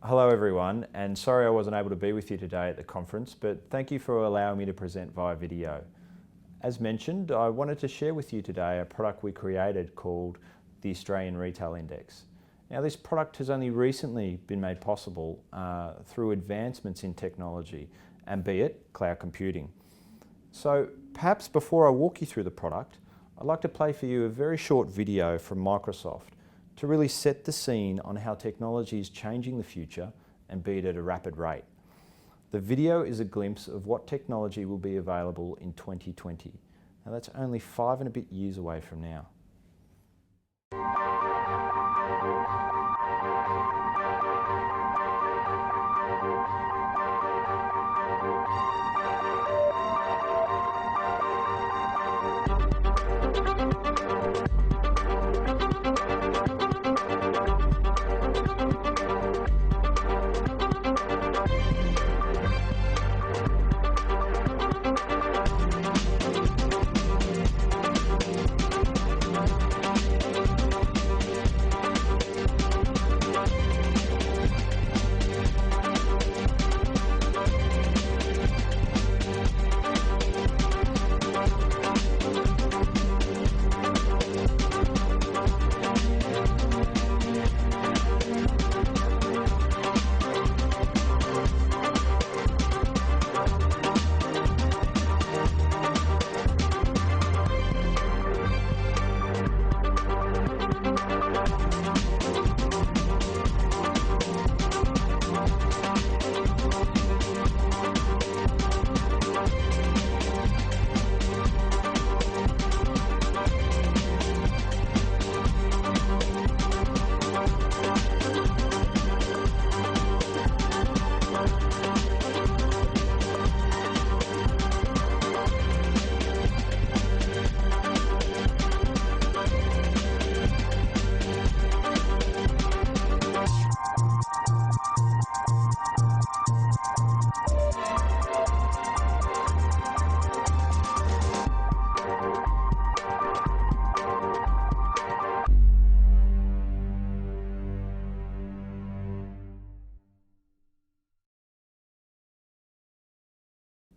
Hello everyone, and sorry I wasn't able to be with you today at the conference, but thank you for allowing me to present via video. As mentioned, I wanted to share with you today a product we created called the Australian Retail Index. Now this product has only recently been made possible through advancements in technology, and be it cloud computing. So perhaps before I walk you through the product, I'd like to play for you a very short video from Microsoft to really set the scene on how technology is changing the future, and be it at a rapid rate. The video is a glimpse of what technology will be available in 2020. Now that's only 5 and a bit years away from now.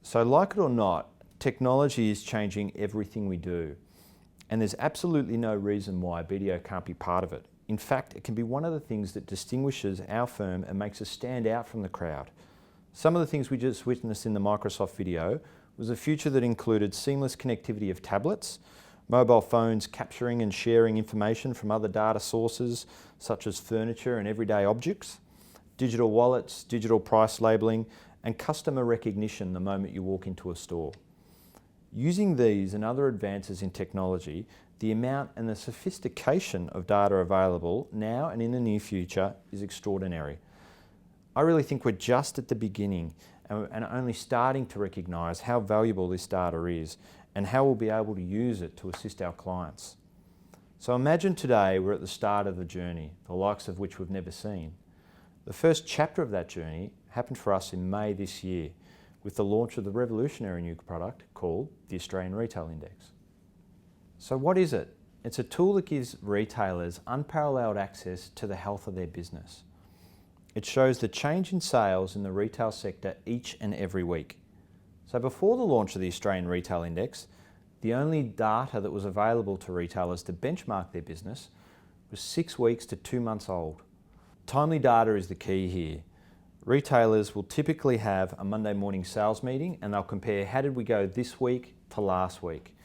So like it or not, technology is changing everything we do, and there's absolutely no reason why BDO can't be part of it. In fact, it can be one of the things that distinguishes our firm and makes us stand out from the crowd. Some of the things we just witnessed in the Microsoft video was a future that included seamless connectivity of tablets, mobile phones capturing and sharing information from other data sources such as furniture and everyday objects, digital wallets, digital price labelling, and customer recognition the moment you walk into a store. Using these and other advances in technology, the amount and the sophistication of data available now and in the near future is extraordinary. I really think we're just at the beginning and only starting to recognise how valuable this data is and how we'll be able to use it to assist our clients. So imagine today we're at the start of the journey, the likes of which we've never seen. The first chapter of that journey happened for us in May this year with the launch of the revolutionary new product called the Australian Retail Index. So what is it? It's a tool that gives retailers unparalleled access to the health of their business. It shows the change in sales in the retail sector each and every week. So before the launch of the Australian Retail Index, the only data that was available to retailers to benchmark their business was 6 weeks to 2 months old. Timely data is the key here. Retailers will typically have a Monday morning sales meeting and they'll compare how did we go this week to last week.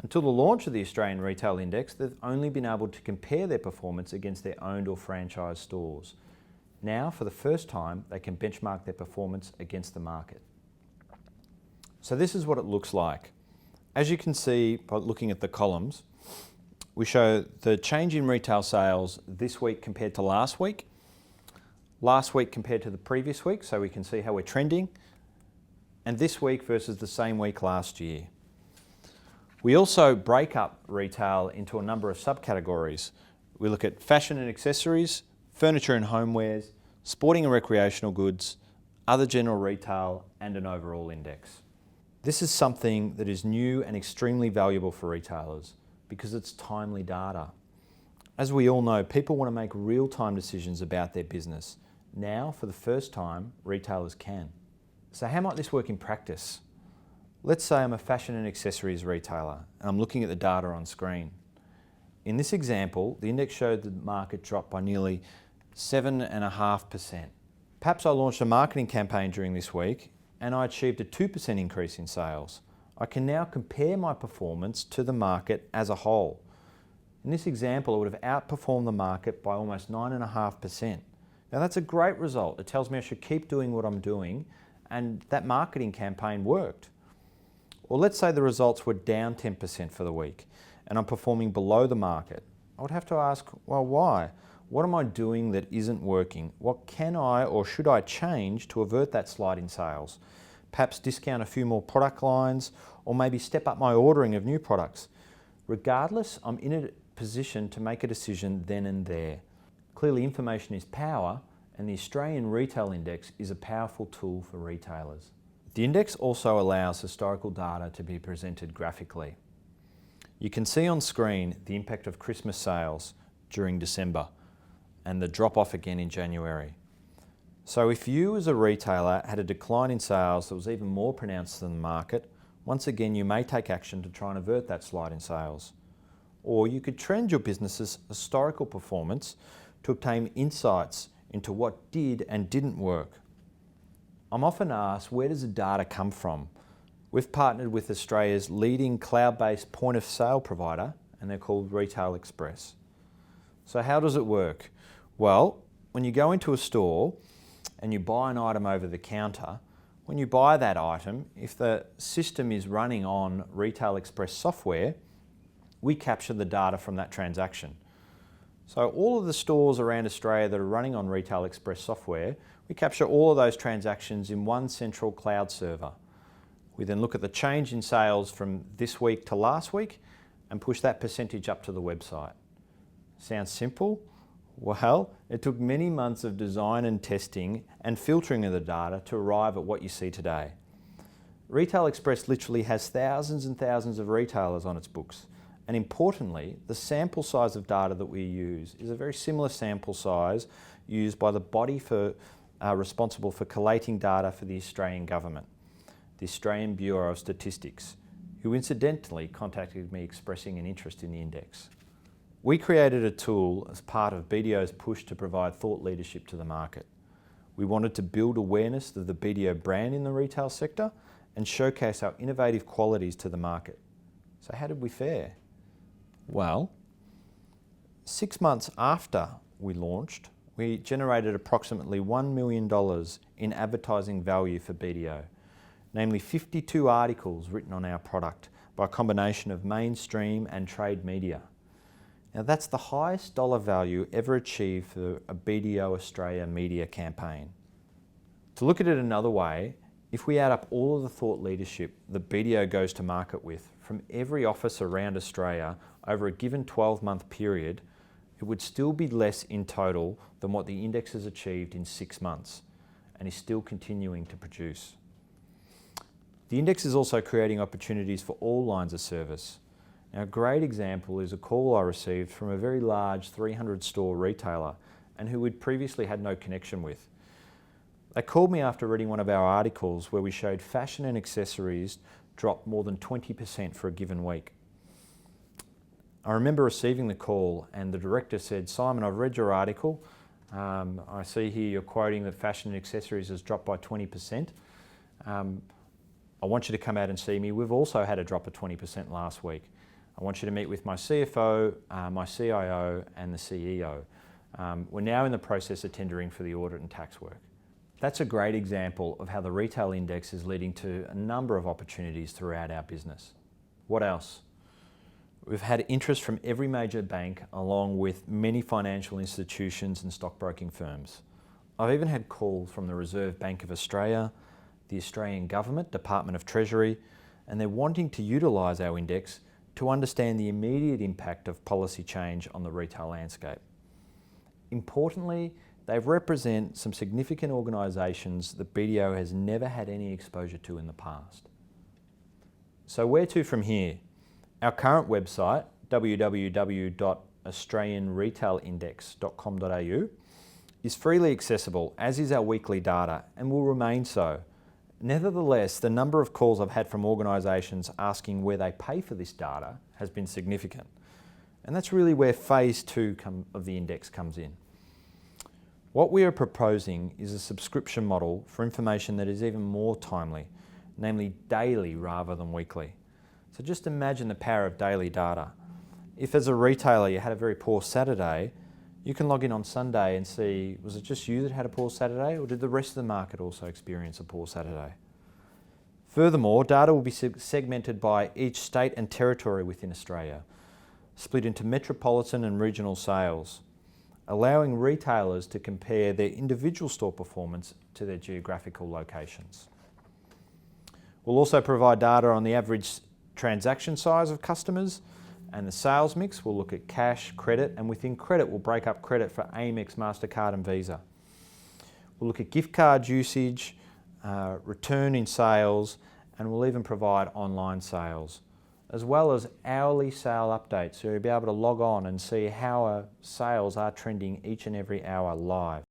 Until the launch of the Australian Retail Index, they've only been able to compare their performance against their owned or franchised stores. Now, for the first time, they can benchmark their performance against the market. So this is what it looks like. As you can see by looking at the columns, we show the change in retail sales this week compared to last week compared to the previous week, so we can see how we're trending, and this week versus the same week last year. We also break up retail into a number of subcategories. We look at fashion and accessories, furniture and homewares, sporting and recreational goods, other general retail, and an overall index. This is something that is new and extremely valuable for retailers because it's timely data. As we all know, people want to make real-time decisions about their business. Now, for the first time, retailers can. So how might this work in practice? Let's say I'm a fashion and accessories retailer and I'm looking at the data on screen. In this example, the index showed the market dropped by nearly 7.5%. Perhaps I launched a marketing campaign during this week and I achieved a 2% increase in sales. I can now compare my performance to the market as a whole. In this example, I would have outperformed the market by almost 9.5%. Now that's a great result. It tells me I should keep doing what I'm doing, and that marketing campaign worked. Or let's say the results were down 10% for the week and I'm performing below the market. I would have to ask, well, why? What am I doing that isn't working? What can I or should I change to avert that slide in sales? Perhaps discount a few more product lines, or maybe step up my ordering of new products. Regardless, I'm in a position to make a decision then and there. Clearly, information is power, and the Australian Retail Index is a powerful tool for retailers. The index also allows historical data to be presented graphically. You can see on screen the impact of Christmas sales during December and the drop off again in January. So if you as a retailer had a decline in sales that was even more pronounced than the market, once again you may take action to try and avert that slide in sales. Or you could trend your business's historical performance to obtain insights into what did and didn't work. I'm often asked, where does the data come from? We've partnered with Australia's leading cloud-based point of sale provider, and they're called Retail Express. So how does it work? Well, when you go into a store and you buy an item over the counter, when you buy that item, if the system is running on Retail Express software, we capture the data from that transaction. So all of the stores around Australia that are running on Retail Express software, we capture all of those transactions in one central cloud server. We then look at the change in sales from this week to last week and push that percentage up to the website. Sounds simple? Well, it took many months of design and testing and filtering of the data to arrive at what you see today. Retail Express literally has thousands and thousands of retailers on its books. And importantly, the sample size of data that we use is a very similar sample size used by the body responsible for collating data for the Australian government, the Australian Bureau of Statistics, who incidentally contacted me expressing an interest in the index. We created a tool as part of BDO's push to provide thought leadership to the market. We wanted to build awareness of the BDO brand in the retail sector and showcase our innovative qualities to the market. So how did we fare? Well, 6 months after we launched, we generated approximately $1 million in advertising value for BDO, namely 52 articles written on our product by a combination of mainstream and trade media. Now that's the highest dollar value ever achieved for a BDO Australia media campaign. To look at it another way, if we add up all of the thought leadership that BDO goes to market with from every office around Australia over a given 12-month period, it would still be less in total than what the index has achieved in 6 months and is still continuing to produce. The index is also creating opportunities for all lines of service. Now, a great example is a call I received from a very large 300-store retailer and who we'd previously had no connection with. They called me after reading one of our articles where we showed fashion and accessories drop more than 20% for a given week. I remember receiving the call and the director said, "Simon, I've read your article. I see here you're quoting that fashion and accessories has dropped by 20%. I want you to come out and see me. We've also had a drop of 20% last week. I want you to meet with my CFO, my CIO and the CEO. We're now in the process of tendering for the audit and tax work." That's a great example of how the retail index is leading to a number of opportunities throughout our business. What else? We've had interest from every major bank along with many financial institutions and stockbroking firms. I've even had calls from the Reserve Bank of Australia, the Australian Government, Department of Treasury, and they're wanting to utilise our index to understand the immediate impact of policy change on the retail landscape. Importantly, they represent some significant organisations that BDO has never had any exposure to in the past. So where to from here? Our current website, www.australianretailindex.com.au, is freely accessible, as is our weekly data, and will remain so. Nevertheless, the number of calls I've had from organisations asking where they pay for this data has been significant. And that's really where phase 2 of the index comes in. What we are proposing is a subscription model for information that is even more timely, namely daily rather than weekly. So just imagine the power of daily data. If as a retailer you had a very poor Saturday, you can log in on Sunday and see, was it just you that had a poor Saturday, or did the rest of the market also experience a poor Saturday? Furthermore, data will be segmented by each state and territory within Australia, split into metropolitan and regional sales, allowing retailers to compare their individual store performance to their geographical locations. We'll also provide data on the average transaction size of customers and the sales mix. We'll look at cash, credit, and within credit we'll break up credit for Amex, MasterCard and Visa. We'll look at gift card usage, return in sales, and we'll even provide online sales, as well as hourly sale updates, so you'll be able to log on and see how our sales are trending each and every hour live.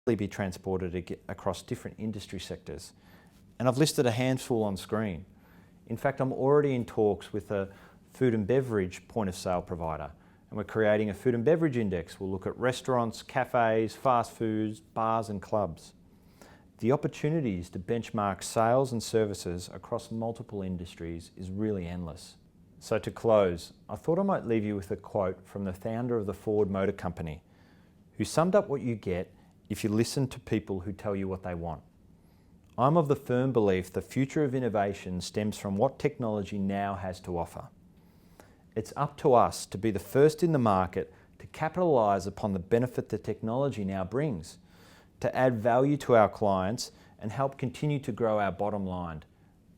Be transported across different industry sectors. And I've listed a handful on screen. In fact, I'm already in talks with a food and beverage point of sale provider, and we're creating a food and beverage index. We'll look at restaurants, cafes, fast foods, bars and clubs. The opportunities to benchmark sales and services across multiple industries is really endless. So to close, I thought I might leave you with a quote from the founder of the Ford Motor Company, who summed up what you get if you listen to people who tell you what they want. I'm of the firm belief the future of innovation stems from what technology now has to offer. It's up to us to be the first in the market to capitalise upon the benefit that technology now brings, to add value to our clients and help continue to grow our bottom line,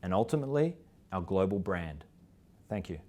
and ultimately, our global brand. Thank you.